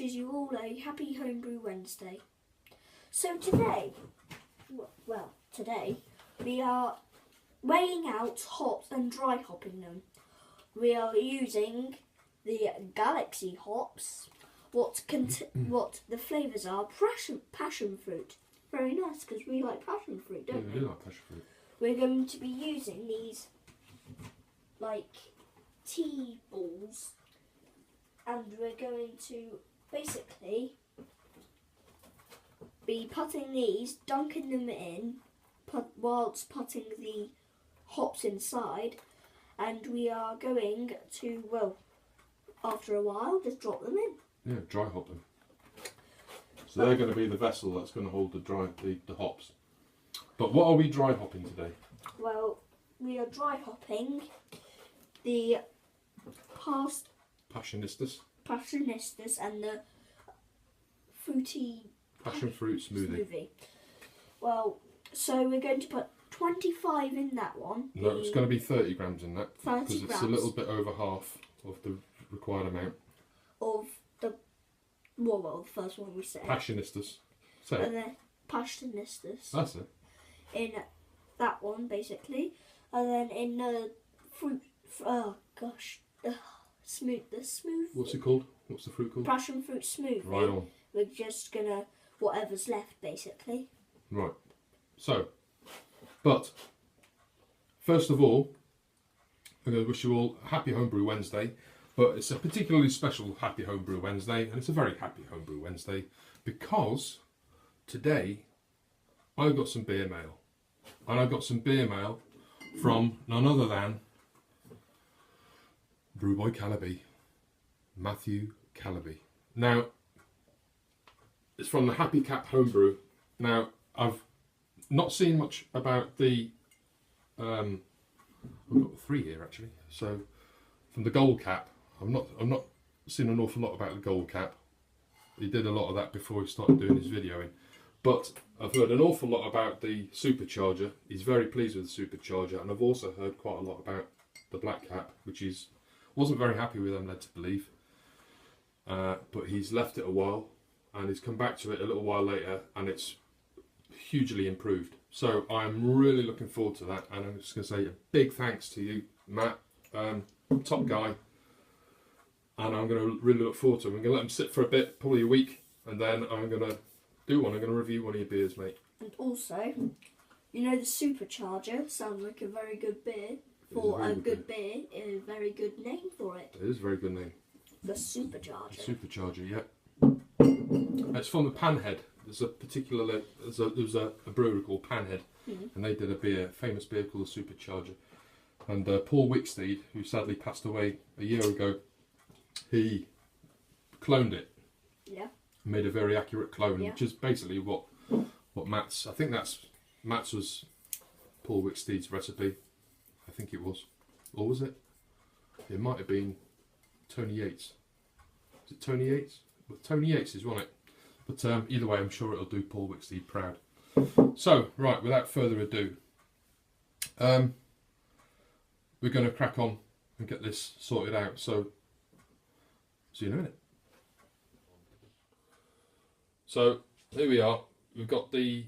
wishes you all a happy Homebrew Wednesday. So today, we are weighing out hops and dry hopping them. We are using the Galaxy hops. What the flavours are: passion fruit. Very nice, because we like passion fruit, don't we? We do like passion fruit. We're going to be using these like tea balls, and we're going to basically be putting these, dunking them in, whilst putting the hops inside, and we are going to, well, after a while, just drop them in. Yeah, dry hop them. So they're going to be the vessel that's going to hold the hops. But what are we dry hopping today? Well, we are dry hopping the Passionistas and the fruity passion fruit smoothie. Well, so we're going to put 25 in that one. No, it's going to be 30 grams in that. 30 because it's a little bit over half of the required amount. Of the, well, the first one we said. Passionistas. Say And it. then Passionistas. That's it. In that one, basically. And then in the fruit, the smooth. What's it called? What's the fruit called? Passion fruit smoothie. Right on. We're just gonna, whatever's left, basically. Right. So, but first of all, I'm going to wish you all a happy Homebrew Wednesday. But it's a particularly special happy Homebrew Wednesday, and it's a very happy Homebrew Wednesday because today I got some beer mail, and I got some beer mail from none other than Brewboy Calaby, Matthew Calaby. Now, it's from the Happy Cap Homebrew. Now, I've not seen much about the, I've got 3 here actually. So, from the Gold Cap, I'm not seen an awful lot about the Gold Cap. He did a lot of that before he started doing his videoing. But I've heard an awful lot about the Supercharger. He's very pleased with the Supercharger, and I've also heard quite a lot about the Black Cap, which wasn't very happy with, I'm led to believe. But he's left it a while, and he's come back to it a little while later, and it's hugely improved. So I'm really looking forward to that, and I'm just going to say a big thanks to you, Matt, top guy, and I'm going to really look forward to him. I'm going to let him sit for a bit, probably a week, and then I'm going to do one. I'm going to review one of your beers, mate. And also, you know, the Supercharger sounds like a very good beer. For a good beer, a very good name for it. It is a very good name. The Supercharger. The Supercharger, yeah. It's from the Panhead. There's a particular, there's a brewery called Panhead, and they did a famous beer called the Supercharger. And Paul Wicksteed, who sadly passed away a year ago, he cloned it. Yeah. Made a very accurate clone, yeah. Which is basically what Matt's. I think Matt's was Paul Wicksteed's recipe. I think it was, or was it? It might have been Tony Yates. Is it Tony Yates? Well, Tony Yates is, wasn't it? But either way, I'm sure it'll do Paul Wicksteed proud. So, right, without further ado, we're going to crack on and get this sorted out. So, see you in a minute. So here we are. We've got the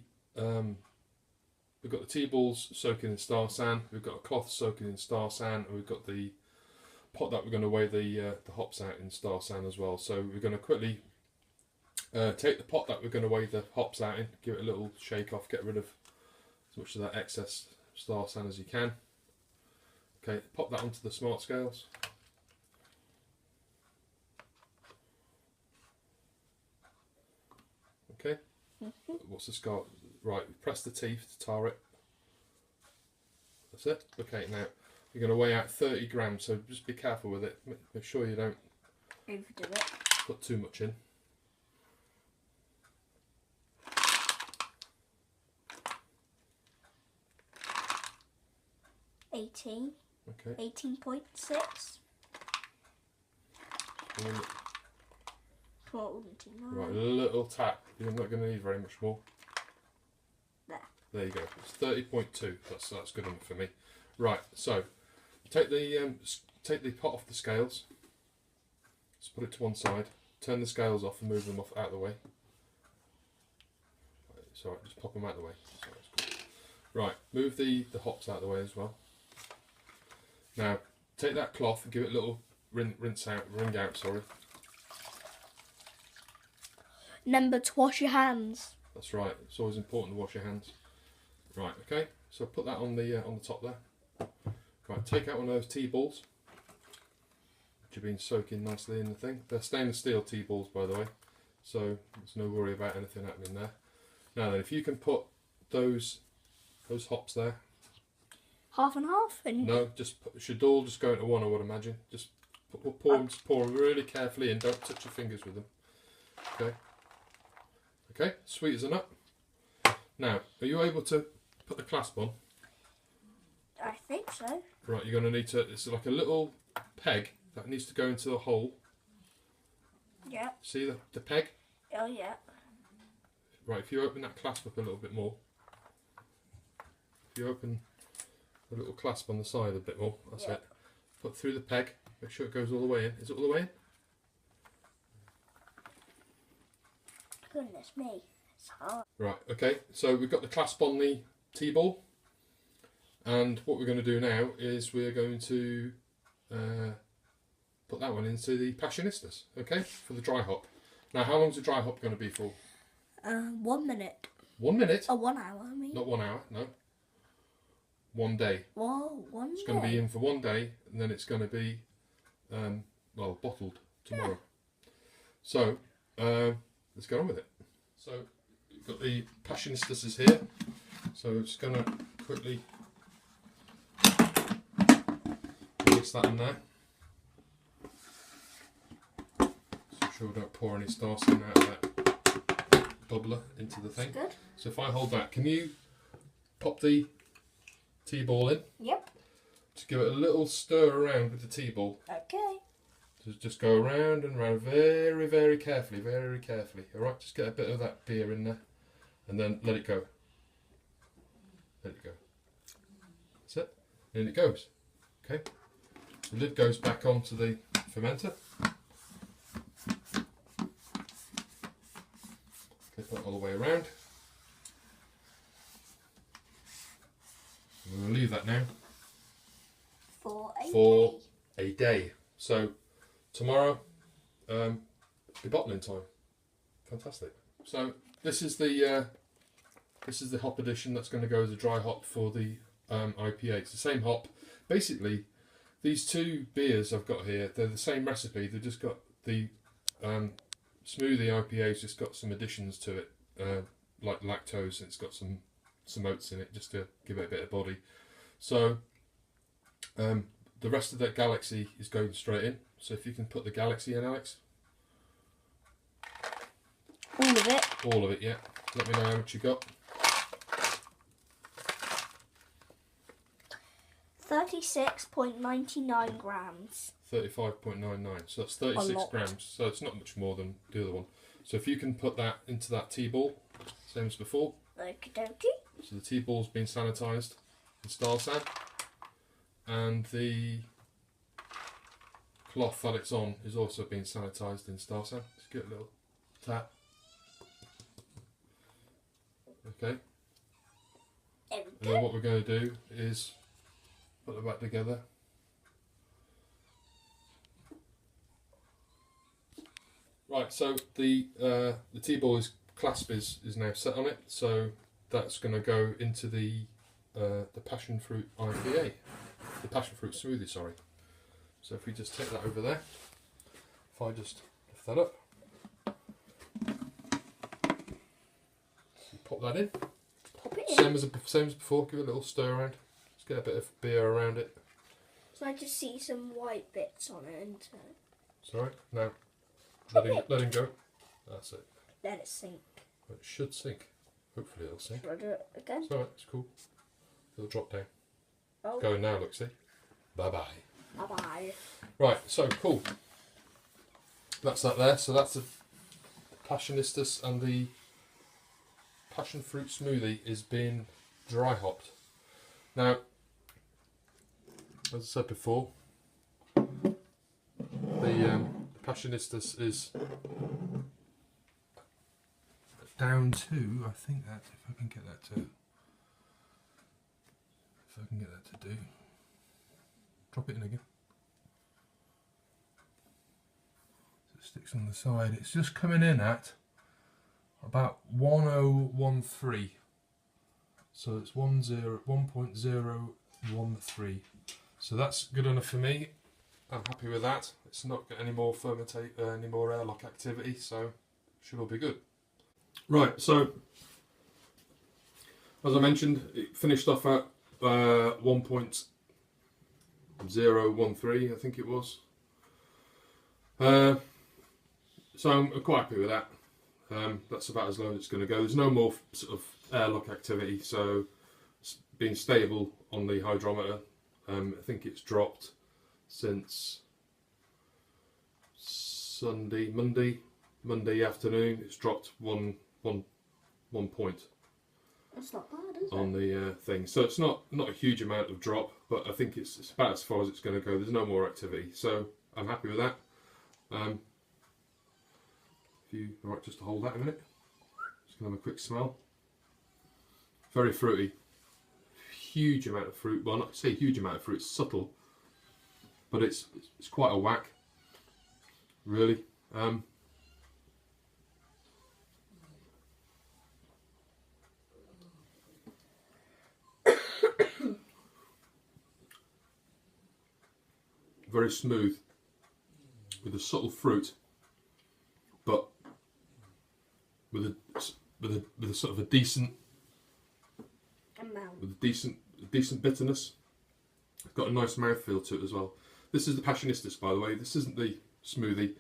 tea balls soaking in star san. We've got a cloth soaking in star san, and we've got the pot that we're going to weigh the hops out in star san as well. So we're going to quickly take the pot that we're going to weigh the hops out in, give it a little shake off, get rid of as much of that excess star san as you can. Okay, pop that onto the smart scales. Okay. What's the scar? Right, press the teeth to tar it. That's it. Okay, now you're going to weigh out 30 grams, so just be careful with it. Make sure you don't overdo it. Put too much in. Okay. 18.6. Right, a little tap. You're not going to need very much more. There you go. It's 30.2. That's good enough for me. Right. So take the pot off the scales. Just put it to one side. turn the scales off and move them off out of the way. It's alright, just pop them out of the way. Right, move the hops out of the way as well. Now, take that cloth and give it a little wring out, sorry. Remember to wash your hands. That's right, it's always important to wash your hands. Right, okay, so put that on the top there. Right, take out one of those tea balls, which have been soaking nicely in the thing. They're stainless steel tea balls, by the way, so there's no worry about anything happening there. Now then, if you can put those hops there. Half and half? And no, should all just go into one, I would imagine. Just pour them really carefully in, don't touch your fingers with them. Okay. Okay, sweet as a nut. Now, are you able to put the clasp on? I think so. Right, you're going to need to, it's like a little peg that needs to go into the hole. Yeah. See the peg? Oh, yeah. Right, if you open that clasp up a little bit more. If you open the little clasp on the side a bit more, that's it. Put through the peg, make sure it goes all the way in. Is it all the way in? Goodness me, it's hard. Right, okay, so we've got the clasp on the T-ball, and what we're going to do now is we're going to put that one into the Passionistas, okay, for the dry hop. Now, how long's the dry hop going to be for? 1 minute. 1 minute? Oh, 1 hour, I mean. Not 1 hour, no. 1 day. Whoa, 1 day. It's going to be in for 1 day, and then it's going to be, well, bottled tomorrow. Yeah. So, let's get on with it. So, you've got the Passionistas is here. So, I'm just going to quickly mix that in there. So, I'm sure we don't pour any starcing out of that bubbler into the thing. Good. So, if I hold that, can you pop the T-ball in? Yep. Just give it a little stir around with the T-ball. Okay. Just go around and around very, very carefully, very carefully. Alright, just get a bit of that beer in there and then let it go. Let it go. That's it. In it goes. Okay. The lid goes back onto the fermenter. Okay, put it all the way around. We're going to leave that now For a day. So tomorrow, be bottling time. Fantastic. So this is the hop edition that's going to go as a dry hop for the IPA. It's the same hop. Basically, these two beers I've got here, they're the same recipe. They've just got the smoothie IPA's just got some additions to it, like lactose, and it's got some oats in it just to give it a bit of body. So the rest of that Galaxy is going straight in. So if you can put the Galaxy in, Alex. all of it. All of it, yeah. Let me know how much you got. 36.99 grams. 35.99. So that's 36 grams. So it's not much more than the other one. So if you can put that into that T-ball, same as before. Okie dokie. So the T-ball's been sanitised in Starsan, and the cloth that it's on is also being sanitised in Starsan. Just get a little tap. Okay. And then what we're going to do is put it back together. Right, so the T-ball clasp is now set on it, so that's going to go into the passion fruit IPA, the passion fruit smoothie. Sorry. So if we just take that over there, if I just lift that up, pop that in. Pop it in. Same as before. Give it a little stir around. Just get a bit of beer around it. So I just see some white bits on it, and Sorry. Now let him go. That's it. let it sink. It should sink. Hopefully it'll sink. Shall I do it again? It's alright, it's cool. It'll drop down. Oh. Going now, look, see? Bye bye. Bye bye. Right, so cool. That's that there. So that's the Passionistas, and the passion fruit smoothie is being dry hopped. Now, as I said before, the Passionistas is down to, I think that, if I can get that to do, drop it in again. So it sticks on the side. It's just coming in at about 1013. So it's 1.013. So that's good enough for me. I'm happy with that. It's not got any more any more airlock activity, so should all be good. Right, so as I mentioned, it finished off at 1.013, I think it was. So I'm quite happy with that. That's about as low as it's going to go. There's no more sort of airlock activity, so it's been stable on the hydrometer. I think it's dropped since Monday afternoon. It's dropped one point. That's not bad, is it? On the thing, so it's not a huge amount of drop, but I think it's about as far as it's going to go. There's no more activity, so I'm happy with that. If you alright, just to hold that a minute. Just gonna have a quick smell. Very fruity. Huge amount of fruit. Well, not say huge amount of fruit. It's subtle, but it's quite a whack. Really. Very smooth, with a subtle fruit, but with a sort of a decent amount. With a decent bitterness. It's got a nice mouthfeel to it as well. This is the Passionistas, by the way. This isn't the smoothie.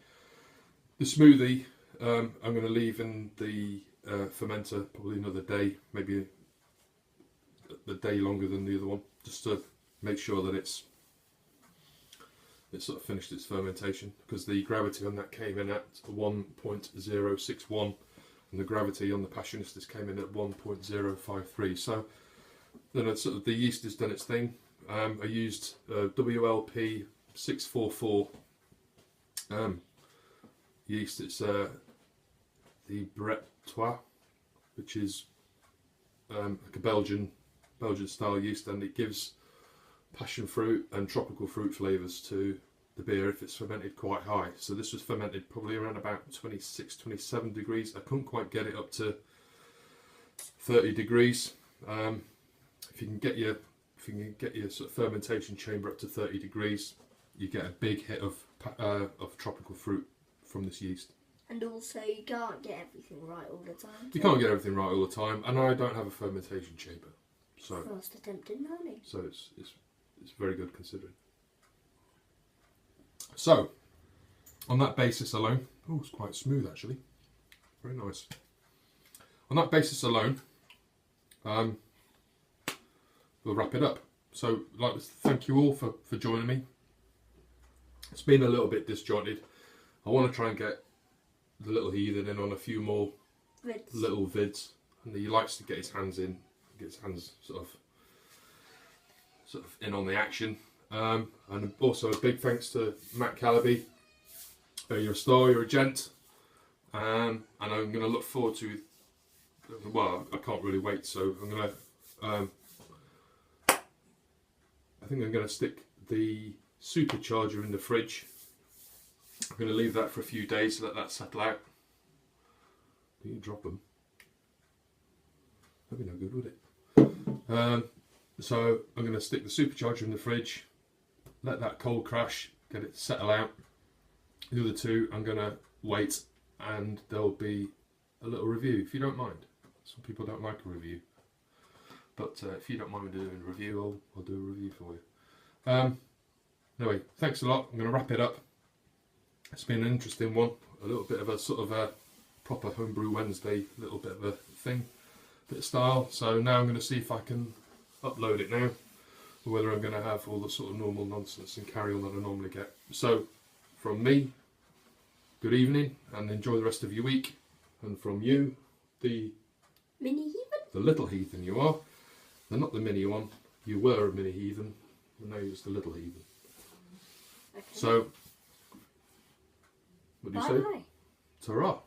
The smoothie I'm going to leave in the fermenter probably another day, maybe a day longer than the other one, just to make sure that it's sort of finished its fermentation, because the gravity on that came in at 1.061 and the gravity on the Passionistas came in at 1.053. So then sort of the yeast has done its thing. I used WLP 644 yeast. It's the Bretois, which is like a Belgian style yeast, and it gives passion fruit and tropical fruit flavours to the beer if it's fermented quite high. So this was fermented probably around about 26-27 degrees. I couldn't quite get it up to 30 degrees. If you can get your sort of fermentation chamber up to 30 degrees, you get a big hit of tropical fruit from this yeast. And also, you can't get everything right all the time. You can't get everything right all the time, and I don't have a fermentation chamber, so first attempt in learning. So it's very good considering. So, on that basis alone, oh, it's quite smooth actually, very nice. On that basis alone, we'll wrap it up. So, I'd like to thank you all for joining me. It's been a little bit disjointed. I want to try and get the little heathen in on a few more little vids, and he likes to get his hands in, sort of in on the action. And also a big thanks to Matt Calaby. You're a star, you're a gent, and I'm going to look forward to. Well, I can't really wait, so I'm going to. I think I'm going to stick the supercharger in the fridge. I'm going to leave that for a few days to let that settle out. You can drop them. That'd be no good, would it? So I'm going to stick the supercharger in the fridge, let that cold crash, get it to settle out. The other two I'm going to wait, and there'll be a little review, if you don't mind. Some people don't like a review, but if you don't mind me doing a review, I'll do a review for you. Anyway, thanks a lot. I'm going to wrap it up. It's been an interesting one, a little bit of a sort of a proper homebrew Wednesday, a little bit of a thing, bit of style. So now I'm going to see if I can upload it now, or whether I'm going to have all the sort of normal nonsense and carry on that I normally get. So from me, good evening and enjoy the rest of your week. And from you, the mini heathen? The little heathen you are. They're not the mini one. You were a mini heathen, and now you're just the little heathen. Okay. So What do you Bye say? bye. Ta-ra.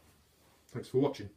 Thanks for watching.